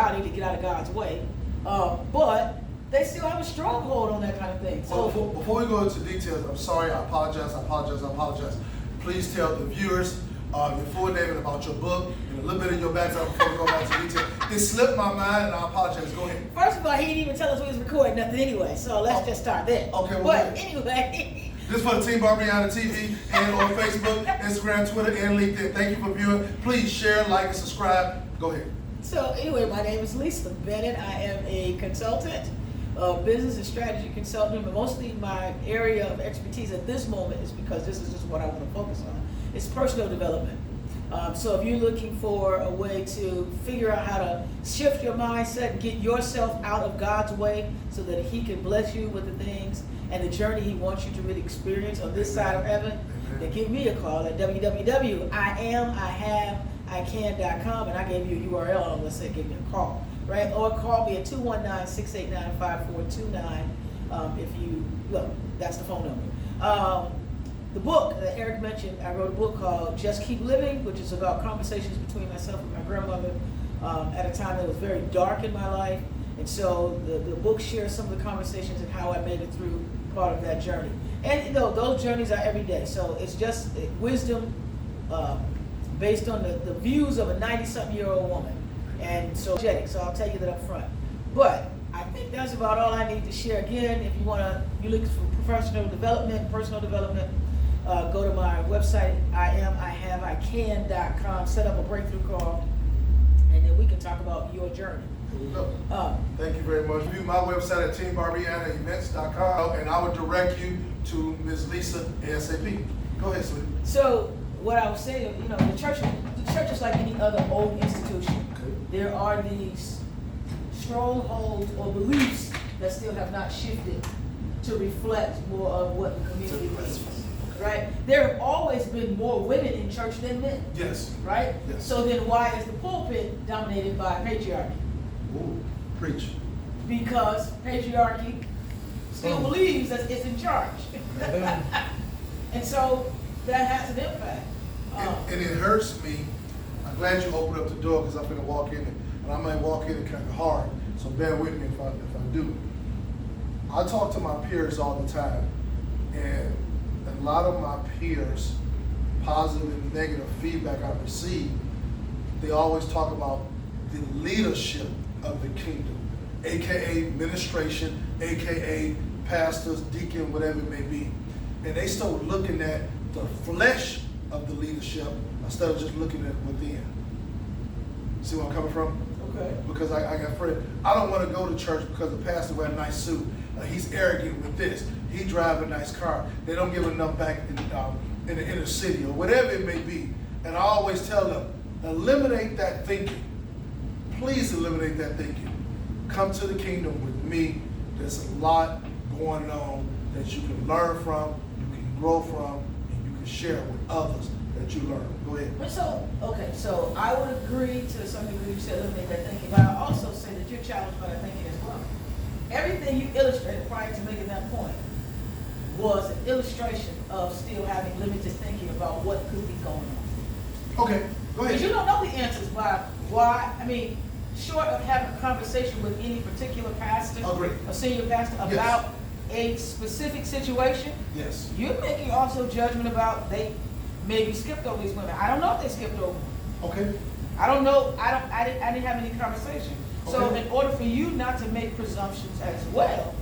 I need to get out of God's way. But they still have a stronghold on that kind of thing. So well, before we go into details, I'm sorry, I apologize. Please tell the viewers your full name and about your book and a little bit of your background before we go back to detail. It slipped my mind and I apologize. Go ahead. First of all, he didn't even tell us we was recording nothing anyway, so let's just start there. Okay, well, but anyway. This is for the Team Barbiana TV and on Facebook, Instagram, Twitter, and LinkedIn. Thank you for viewing. Please share, like, and subscribe. Go ahead. So anyway, my name is Lisa Bennett. I am a consultant, business and strategy consultant, but mostly my area of expertise at this moment is because this is just what I want to focus on. It's personal development. So if you're looking for a way to figure out how to shift your mindset and get yourself out of God's way so that He can bless you with the things and the journey He wants you to really experience on this side of heaven, then give me a call at www.iamIhaveIcan.com, and I gave you a URL and let's say give me a call, right? Or call me at 219-689-5429 look, that's the phone number. The book that Eric mentioned, I wrote a book called Just Keep Living, which is about conversations between myself and my grandmother at a time that was very dark in my life. And so the book shares some of the conversations and how I made it through part of that journey. And you know, those journeys are every day. So it's just wisdom based on the views of a 90-something-year-old woman. And so I'll tell you that up front. But I think that's about all I need to share. Again, if you look for professional development, personal development, go to my website, iamIhaveIcan.com, set up a breakthrough call, and then we can talk about your journey. Thank you very much. View my website at teambarbianaevents.com, and I will direct you to Ms. Lisa ASAP. Go ahead, sweetie. So what I was saying, you know, the church is like any other old institution. Okay. There are these strongholds or beliefs that still have not shifted to reflect more of what the community believes. Right? There have always been more women in church than men. Yes. Right? Yes. So then why is the pulpit dominated by patriarchy? Ooh, preach. Because patriarchy still believes that it's in charge. And so that has an impact. And it hurts me. I'm glad you opened up the door because I'm going to walk in and I might walk in kind of hard. So bear with me if I do. I talk to my peers all the time, and a lot of my peers, positive and negative feedback I receive, they always talk about the leadership of the kingdom, aka administration, aka pastors, deacon, whatever it may be. And they start looking at the flesh of the leadership instead of just looking at within. See where I'm coming from? Okay. Because I got friends. I don't want to go to church because the pastor wears a nice suit. He's arrogant with this. He drives a nice car. They don't give enough back in the inner city or whatever it may be. And I always tell them, eliminate that thinking. Please eliminate that thinking. Come to the kingdom with me. There's a lot going on that you can learn from, you can grow from, and you can share with others that you learn. Go ahead. So I would agree to some degree you said eliminate that thinking, but I also say that you're challenged by that thinking as well. Everything you illustrated prior to making that point was an illustration of still having limited thinking about what could be going on. Okay, go ahead. Because you don't know the answers why, short of having a conversation with any particular pastor or senior pastor about a specific situation, yes, you're making also judgment about they maybe skipped over these women. I don't know if they skipped over them. Okay. I don't know. I didn't have any conversation. Okay. So in order for you not to make presumptions as well,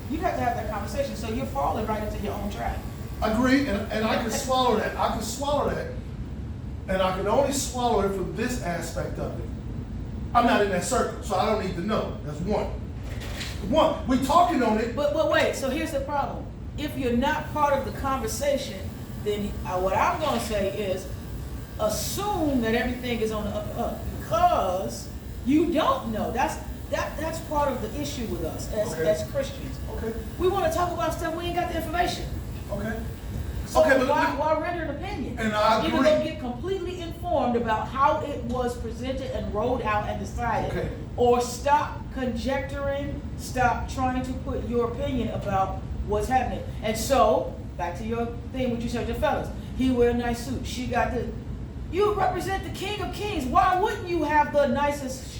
you have to have that conversation. So you're falling right into your own trap. Agree, and I can swallow that. I can swallow that, and I can only swallow it from this aspect of it. I'm not in that circle, so I don't need to know. That's one. We're talking on it. But wait. So here's the problem. If you're not part of the conversation, then what I'm going to say is assume that everything is on the up and up because you don't know. That's part of the issue with us as Christians. Okay. We want to talk about stuff we ain't got the information. Okay. So why render an opinion? And I agree. Either go get completely informed about how it was presented and rolled out and decided, or stop conjecturing, stop trying to put your opinion about what's happening. And so, back to your thing, what you said, your fellas, he wear a nice suit, she got this. You represent the King of Kings. Why wouldn't you have the nicest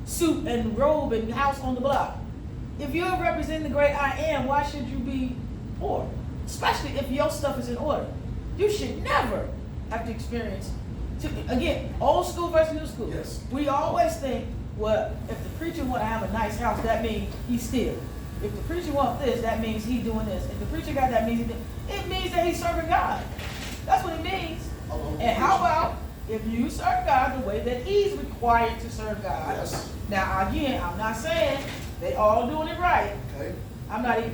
suit and robe and house on the block? If you're representing the great I am, why should you be poor? Especially if your stuff is in order. You should never have to experience, again, old school versus new school. Yes. We always think, well, if the preacher want to have a nice house, that means he's still. If the preacher wants this, that means he's doing this. If the preacher got that, means it means that he's serving God. That's what it means. And how about if you serve God the way that he's required to serve God? Yes. Now, again, I'm not saying they all doing it right. Okay. I'm not even,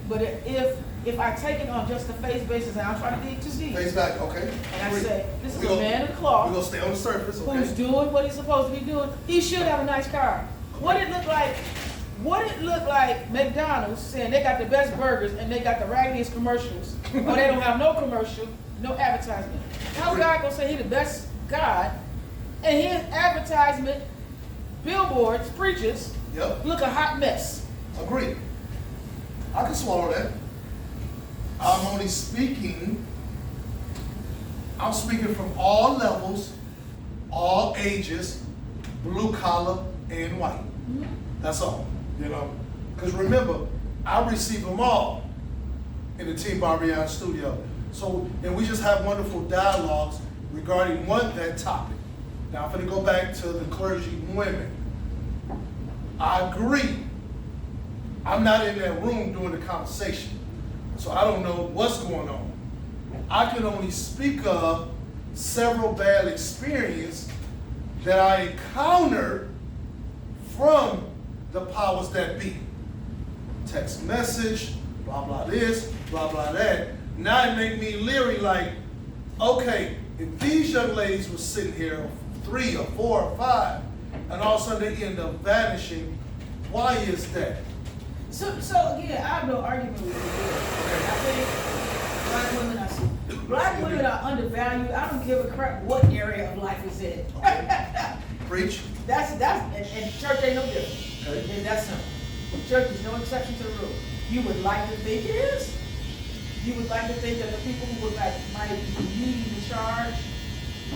but if I take it on just a face basis and I'm trying to dig too deep, Face back, okay. and I say, this is We a gonna- man of cloth We're gonna stay on the surface, okay? who's doing what he's supposed to be doing, he should have a nice car. What it look like? What it look like McDonald's saying they got the best burgers and they got the raggediest commercials, or they don't have no commercial, no advertisement. How God gonna say he the best God, and his advertisement, billboards, preachers, Yep. look a hot mess? Agreed. I can swallow that. I'm only speaking, I'm speaking from all levels, all ages, blue collar and white. That's all, you know. Because remember, I receive them all in the Team Barber studio. So, and we just have wonderful dialogues regarding that topic. Now, I'm going to go back to the clergy women. I agree. I'm not in that room during the conversation, so I don't know what's going on. I can only speak of several bad experiences that I encountered from the powers that be. Text message, blah, blah this, blah, blah that. Now it make me leery like, okay, if these young ladies were sitting here, 3 or 4 or 5, and all of a sudden they end up vanishing, why is that? So again, I have no argument with you here. I think black women are undervalued. I don't give a crap what area of life is in. Okay. Preach. And church ain't no different. Okay. And that's simple. Church is no exception to the rule. You would like to think it is. You would like to think that the people who would might be leading the charge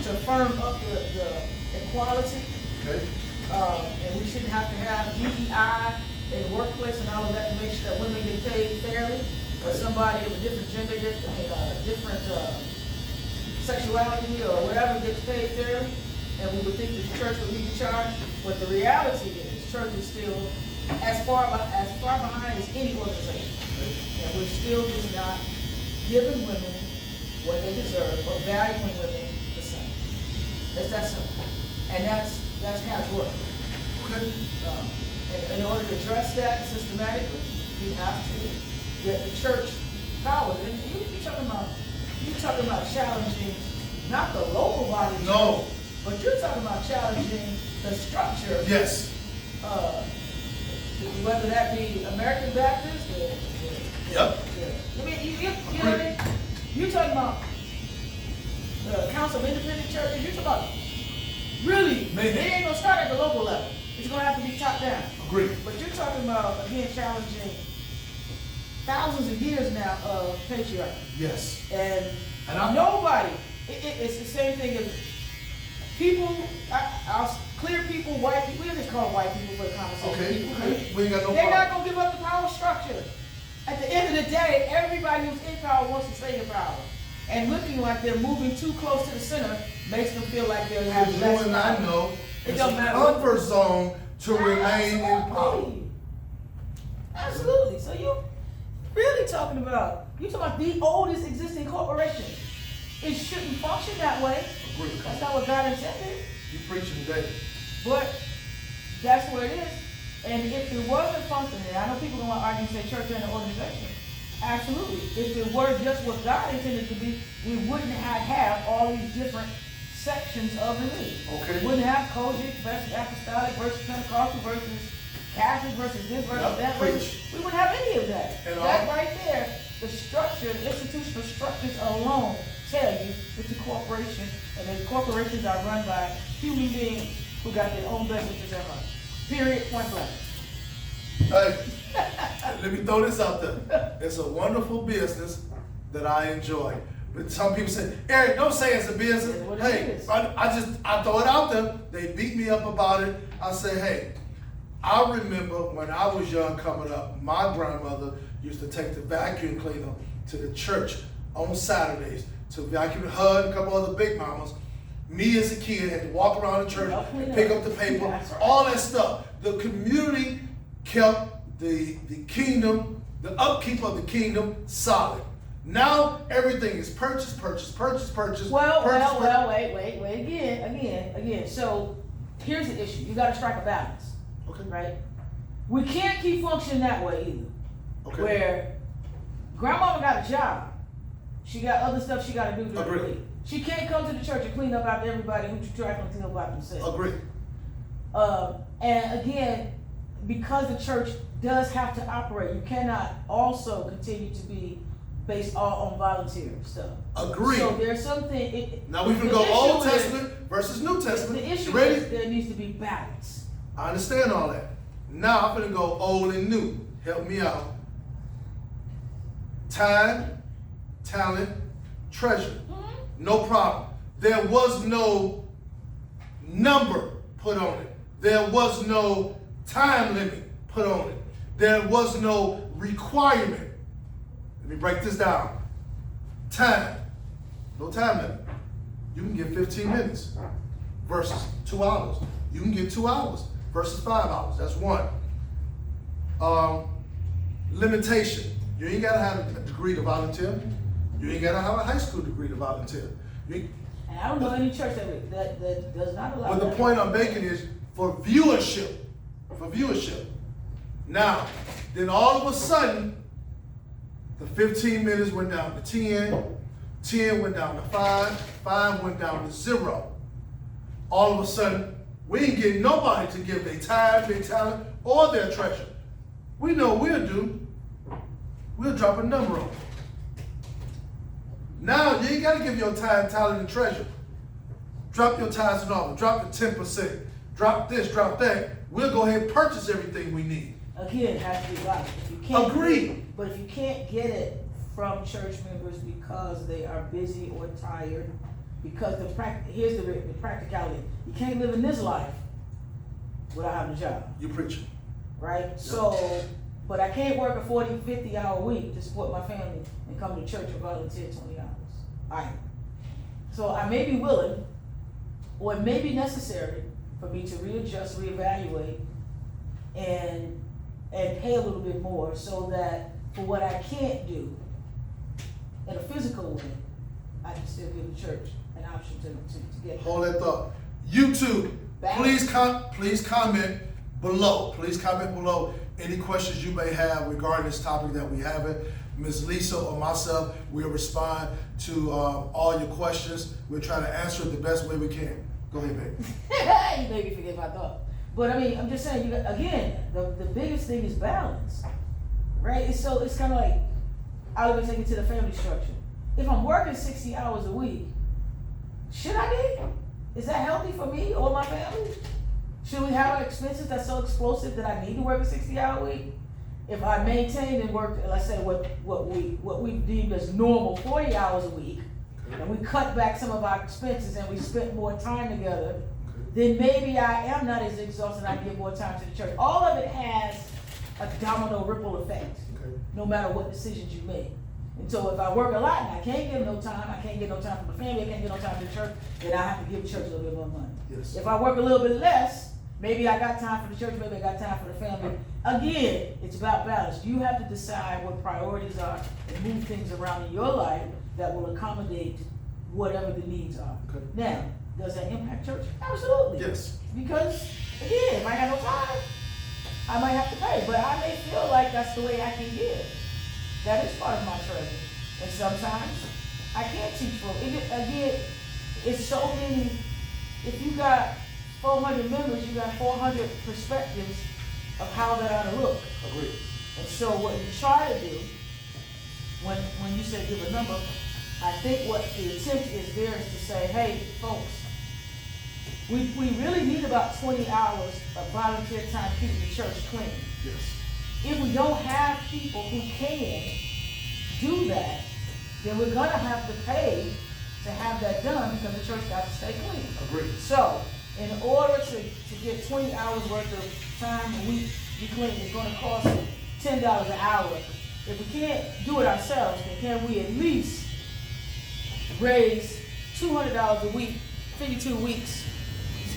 to firm up the equality. Okay. And we shouldn't have to have DEI in the workplace and all of that to make sure that women get paid fairly, or somebody of a different gender, different sexuality or whatever gets paid fairly, and we would think that the church would lead the charge. But the reality is, church is still as far behind as any organization, and we're still just not giving women what they deserve or valuing women the same. It's that simple, and that's how it works. Okay. In order to address that systematically, you have to get the church power. And you're talking about challenging not the local body, No. but you're talking about challenging the structure. Yes. Whether that be American Baptist or Yep. I mean, you know what I mean? You're talking about the Council of Independent Churches. You're talking about really, Maybe. it ain't gonna start at the local level. It's gonna have to be top down. Agreed. But you're talking about, again, challenging thousands of years now of patriarchy. Yes. And I'm- nobody, it's the same thing as people, clear people, white people, we just call them white people for the conversation. Okay. People, Okay. We ain't got no they're not problem. gonna give up the power structure. At the end of the day, everybody who's in power wants to stay in power. And looking like they're moving too close to the center makes them feel like they'll have You less and power. I know It it's don't a matter what- comfort zone to remain in power. Absolutely. So you really talking about the oldest existing corporation. It shouldn't function that way. Agreed. That's not what God intended. You preaching today. But that's what it is. And if it wasn't functioning, I know people gonna argue and say church ain't an organization. Absolutely. If it were just what God intended to be, we wouldn't have all these different sections of religion. Okay. We wouldn't have Kojic versus Apostolic versus Pentecostal versus Catholic versus this versus Yep, that. preach. We wouldn't have any of that. And That all- right there, the structure, the institutional structures alone tell you it's a corporation, and the corporations are run by human beings who got their own best interests at heart. Period, point blank. Hey, let me throw this out there. It's a wonderful business that I enjoy. But some people say, Eric, don't say it's a business. That's what it Hey, is. I throw it out there. They beat me up about it. I say, hey, I remember when I was young coming up, my grandmother used to take the vacuum cleaner to the church on Saturdays to vacuum her and a couple other big mamas. Me as a kid had to walk around the church and pick up the paper, That's right. all that stuff. The community kept the kingdom, the upkeep of the kingdom solid. Now everything is purchase. Well, wait, again. So here's the issue. You gotta strike a balance. Okay. Right? We can't keep functioning that way either. Okay. Where grandmama got a job. She got other stuff she gotta do during the Agreed. week. She can't come to the church and clean up after everybody who try to clean up after themselves. Agree. And again, because the church does have to operate, you cannot also continue to be based all on volunteer stuff. Agree. So there's something. Now we can the go issue Old is- Testament versus New Testament. The issue You ready? is there needs to be balance. I understand all that. Now I'm gonna go old and new. Help me out. Time, talent, treasure. No problem. There was no number put on it. There was no time limit put on it. There was no requirement. Let me break this down. Time. No time limit. You can get 15 minutes versus 2 hours. You can get 2 hours versus 5 hours. That's one. Limitation. You ain't gotta have a degree to volunteer. You ain't gotta have a high school degree to volunteer. And I don't know any church that does not allow But the that. point I'm making is for viewership. For viewership. Now, then all of a sudden, the 15 minutes went down to 10, 10 went down to 5, 5 went down to 0. All of a sudden, we ain't getting nobody to give their time, their talent, or their treasure. We know what we'll do. We'll drop a number on it. Now, you ain't got to give your time, talent, and treasure. Drop your tithes and offering. Drop the 10%. Drop this, drop that. We'll go ahead and purchase everything we need. Again, it has to be balanced. If you can't Agreed. But if you can't get it from church members because they are busy or tired, because here's the practicality. You can't live in this life without having a job, You preaching. right? So, but I can't work a 40, 50-hour week to support my family and come to church and volunteer 20 hours. Either. So I may be willing, or it may be necessary for me to readjust, reevaluate, and pay a little bit more so that for what I can't do in a physical way, I can still give the church an option to get. Hold that thought. YouTube, Balance. please comment below. Please comment below any questions you may have regarding this topic that we have. Ms. Lisa or myself will respond to all your questions. We'll try to answer it the best way we can. Go ahead, baby. You made me forget my thought. But I mean, I'm just saying, again, the biggest thing is balance, right? It's kind of like, I'll even take it to the family structure. If I'm working 60 hours a week, should I be? Is that healthy for me or my family? Should we have expenses that's so explosive that I need to work a 60-hour week? If I maintain and work, let's say what we deem as normal 40 hours a week, and we cut back some of our expenses and we spend more time together, then maybe I am not as exhausted and I give more time to the church. All of it has a domino ripple effect, no matter what decisions you make. And so if I work a lot and I can't give no time, I can't get no time for my family, I can't get no time to the church, then I have to give the church a little bit more money. Yes. If I work a little bit less, maybe I got time for the church, maybe I got time for the family. Again, it's about balance. You have to decide what priorities are and move things around in your life that will accommodate whatever the needs are. Okay. Now, does that impact church? Absolutely. Yes. Because, again, if I got no time, I might have to pay. But I may feel like that's the way I can give. That is part of my treasure. And sometimes I can't teach for it. Again, it's so many. If you got 400 members, you got 400 perspectives of how that ought to look. Agreed. And so what you try to do, when you say give a number, I think what the attempt is there is to say, hey, folks, we really need about 20 hours of volunteer time keeping the church clean. Yes. If we don't have people who can do that, then we're gonna have to pay to have that done because the church got to stay clean. Agreed. So, in order to get 20 hours worth of time a week, you clean, it's gonna cost $10 an hour. If we can't do it ourselves, then can we at least raise $200 a week, 52 weeks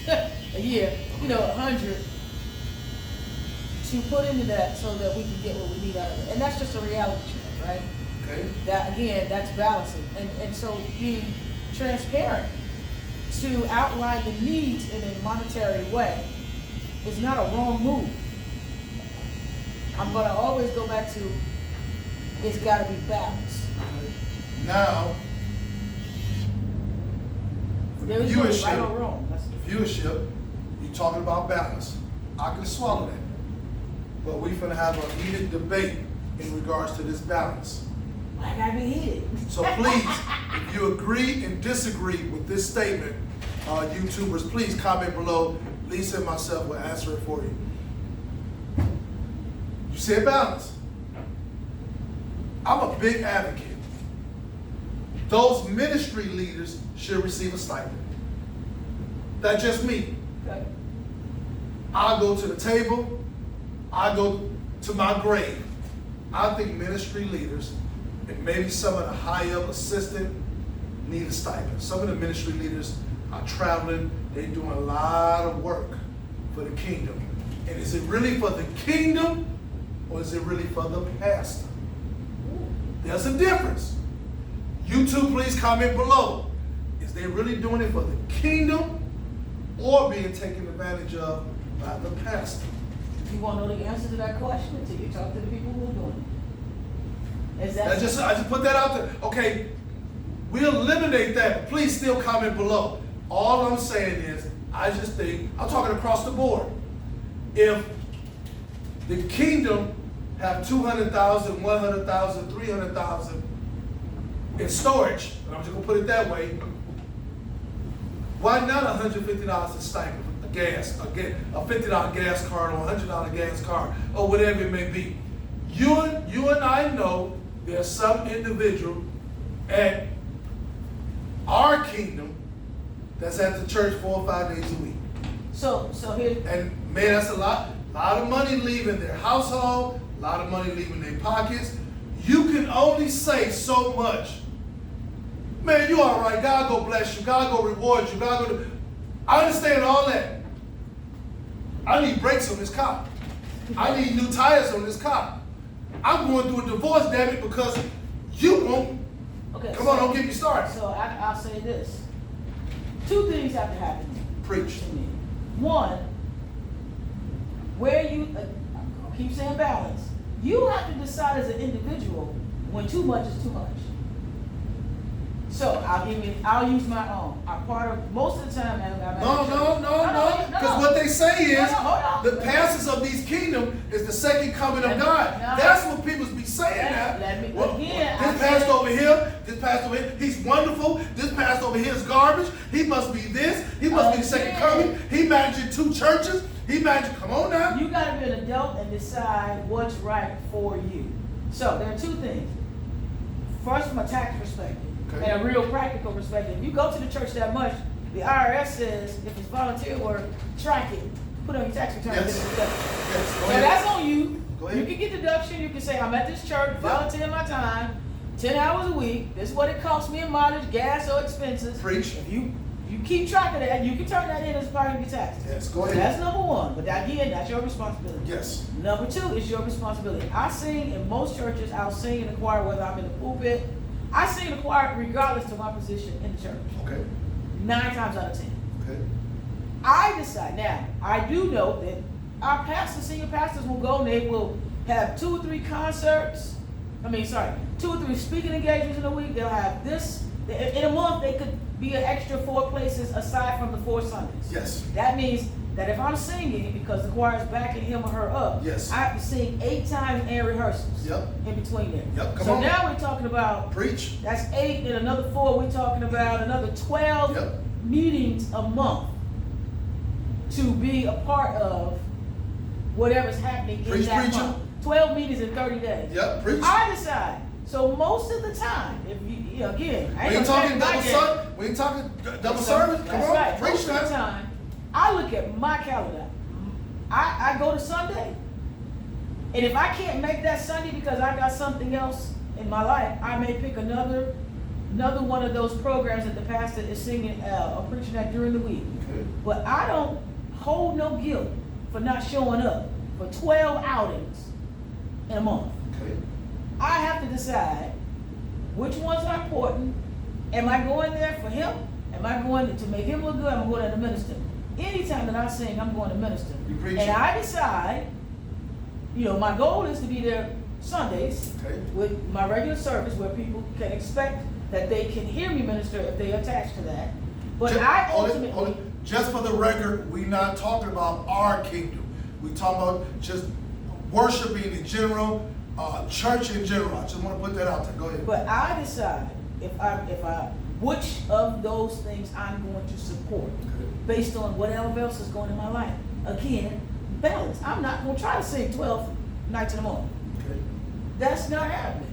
a year, 100 to put into that so that we can get what we need out of it. And that's just a reality check, right? Okay. That again, that's balancing. And so being transparent to outline the needs in a monetary way is not a wrong move. I'm gonna always go back to it's gotta be balanced. Now, There is no right or wrong. viewership, you're talking about balance. I can swallow that. But we finna have a heated debate in regards to this balance. I gotta be heated. So please, if you agree and disagree with this statement, YouTubers, please comment below. Lisa and myself will answer it for you. You said balance. I'm a big advocate. Those ministry leaders should receive a stipend. That's just me. Okay. I go to the table, I go to my grave. I think ministry leaders, and maybe some of the high-up assistant, need a stipend. Some of the ministry leaders are traveling, they're doing a lot of work for the kingdom. And is it really for the kingdom, or is it really for the pastor? There's a difference. You two, please comment below. Is they really doing it for the kingdom, or being taken advantage of by the pastor? You won't know the answer to that question until you talk to the people who are doing it. Is that I just put that out there. Okay, we'll eliminate that, but please still comment below. All I'm saying is, I just think, I'm talking across the board. If the kingdom have 200,000, 100,000, 300,000 in storage, and I'm just gonna put it that way, why not $150 a stipend, a $50 gas card or a $100 gas card, or whatever it may be? You and I know there's some individual at our kingdom that's at the church 4 or 5 days a week. So here. And man, that's a lot of money leaving their household, a lot of money leaving their pockets. You can only say so much. Man, you all right. God go bless you. God go reward you. God go. I understand all that. I need brakes on this car. I need new tires on this car. I'm going through a divorce, damn it, because you won't. Okay, Come on, don't get me started. So I'll say this. Two things have to happen. Preach. To me. One, where you I keep saying balance. You have to decide as an individual when too much is too much. So I'll use my own. I'm part of most of the time. No. Because what they say is hold on. the pastors of these kingdoms is the second coming of God. That's what people be saying now. This pastor over here, this pastor over here, he's wonderful. This pastor over here is garbage. He must be this. He must be the second coming. He managing 2 churches. Come on now. You got to be an adult and decide what's right for you. So there are 2 things. First, from a tax perspective. Okay. And a real practical perspective. If you go to the church that much, the IRS says if it's volunteer work, track it. Put on your tax return. Yes. So that's on you. Go ahead. You can get deduction. You can say, I'm at this church, volunteer my time, 10 hours a week. This is what it costs me in mileage, gas, or expenses. Preach. If you keep track of that, you can turn that in as part of your taxes. Yes, go ahead. That's number 1. But again, that's your responsibility. Yes. Number 2 is your responsibility. I sing in most churches. I'll sing in the choir whether I'm in the pulpit. I sing in the choir regardless of my position in the church. Okay. 9 times out of 10. Okay. I decide. Now, I do know that our pastors, senior pastors will go and they will have 2 or 3 concerts. 2 or 3 speaking engagements in a week. They'll have this. In a month, they could be an extra 4 places aside from the 4 Sundays. Yes. That means that if I'm singing, because the choir is backing him or her up, yes, I have to sing 8 times in rehearsals. Yep. In between there. Yep. Come so on. Now we're talking about preach. That's 8 and another 4. We're talking about another 12 meetings a month to be a part of whatever's happening in that month. 12 meetings in 30 days. Yep. Preach. I decide. So most of the time, if you know, again, I We ain't ain't gonna talking say double my service. We ain't talking double service. Come That's on, right. preach Most of the that. time, I look at my calendar. I go to Sunday, and if I can't make that Sunday because I got something else in my life, I may pick another one of those programs that the pastor is singing or preaching at during the week. Okay. But I don't hold no guilt for not showing up for 12 outings in a month. Okay. I have to decide which ones are important. Am I going there for him? Am I going to make him look good? I'm going to minister. Anytime that I sing, I'm going to minister. You preach And it. I decide, you know, my goal is to be there Sundays Okay. with my regular service where people can expect that they can hear me minister if they attach to that. But I ultimately, just for the record, we not talking about our kingdom. We talking about just worshiping in general, church in general. I just want to put that out there. Go ahead. but I decide which of those things I'm going to support based on whatever else is going in my life. Again, balance. I'm not going to try to sing 12 nights in a month. Okay. That's not happening.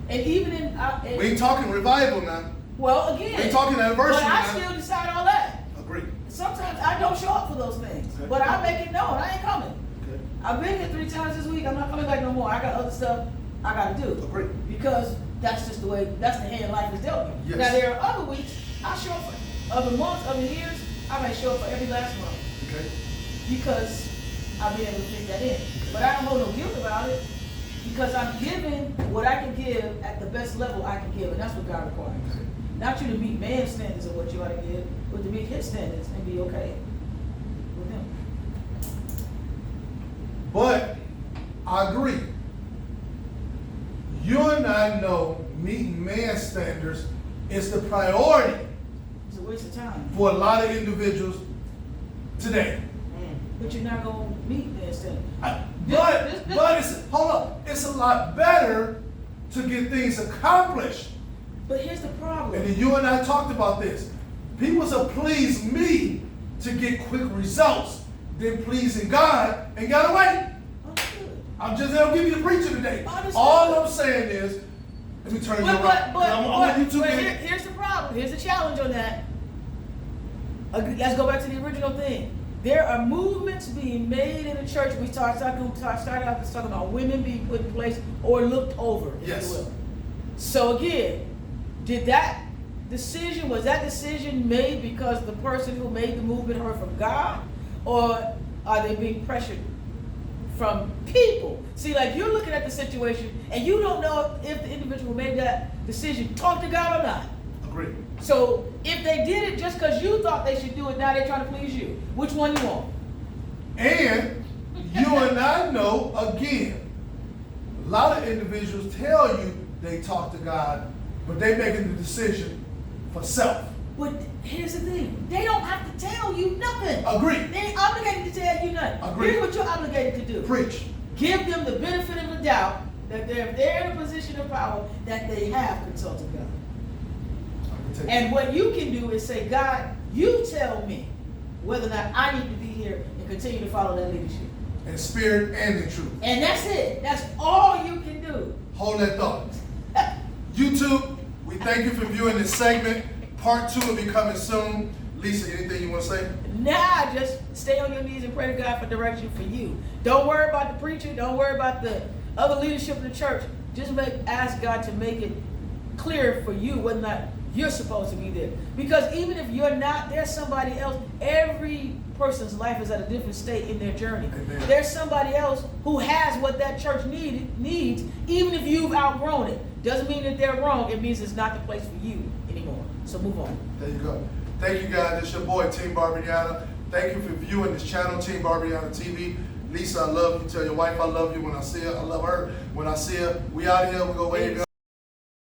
And even We ain't talking revival now. well, again, We ain't talking anniversary but I now. still decide on that. Agree. Sometimes I don't show up for those things, Okay. but I make it known I ain't coming. Okay. I've been here 3 times this week. I'm not coming back no more. I got other stuff I got to do. Agree. Because that's just the way, that's the hand life is dealt me. Yes. Now there are other weeks I show up for, other months, other years, I may show up for every last month Okay. because I've been able to fit that in. But I don't hold no guilt about it because I'm giving what I can give at the best level I can give, and that's what God requires. Okay. Not you to meet man's standards of what you ought to give, but to meet his standards and be okay with him. But I agree. You and I know meeting man's standards is the priority It's a waste of time. for a lot of individuals today. But you're not going to meet man's standards. But it's, hold up, it's a lot better to get things accomplished. But here's the problem. And then you and I talked about this. People will please me to get quick results than pleasing God and gotta wait. Understood. I'm just gonna give you the preacher today. Understood. All I'm saying is, let me turn you around. I want you to get here's the problem. Here's the challenge on that. Let's go back to the original thing. There are movements being made in the church. We started out talking about women being put in place or looked over, if Yes. you will. So again, was that decision made because the person who made the movement heard from God? Or are they being pressured from people? See, like you're looking at the situation and you don't know if the individual who made that decision talked to God or not. agree. So if they did it just because you thought they should do it, now they're trying to please you. Which one you want? And you and I know, again, a lot of individuals tell you they talk to God, but they making the decision for self. But here's the thing. They don't have to tell you nothing. Agree. They ain't obligated to tell you nothing. Agree. Here's what you're obligated to do. Preach. Give them the benefit of the doubt that if they're in a position of power, that they have consulted God. And what you can do is say, God, you tell me whether or not I need to be here and continue to follow that leadership. In spirit and in truth. And that's it. That's all you can do. Hold that thought. YouTube, we thank you for viewing this segment. Part 2 will be coming soon. Lisa, anything you want to say? Nah, just stay on your knees and pray to God for direction for you. Don't worry about the preacher. Don't worry about the other leadership of the church. Just ask God to make it clear for you whether or not you're supposed to be there. Because even if you're not, there's somebody else. Every person's life is at a different state in their journey. Amen. There's somebody else who has what that church needs, even if you've outgrown it. Doesn't mean that they're wrong. It means it's not the place for you anymore. So move on. There you go. Thank you, guys. This is your boy, Team Barber. Thank you for viewing this channel, Team Barber TV. Lisa, I love you. Tell your wife I love you when I see her. I love her when I see her. We out here. We go wave.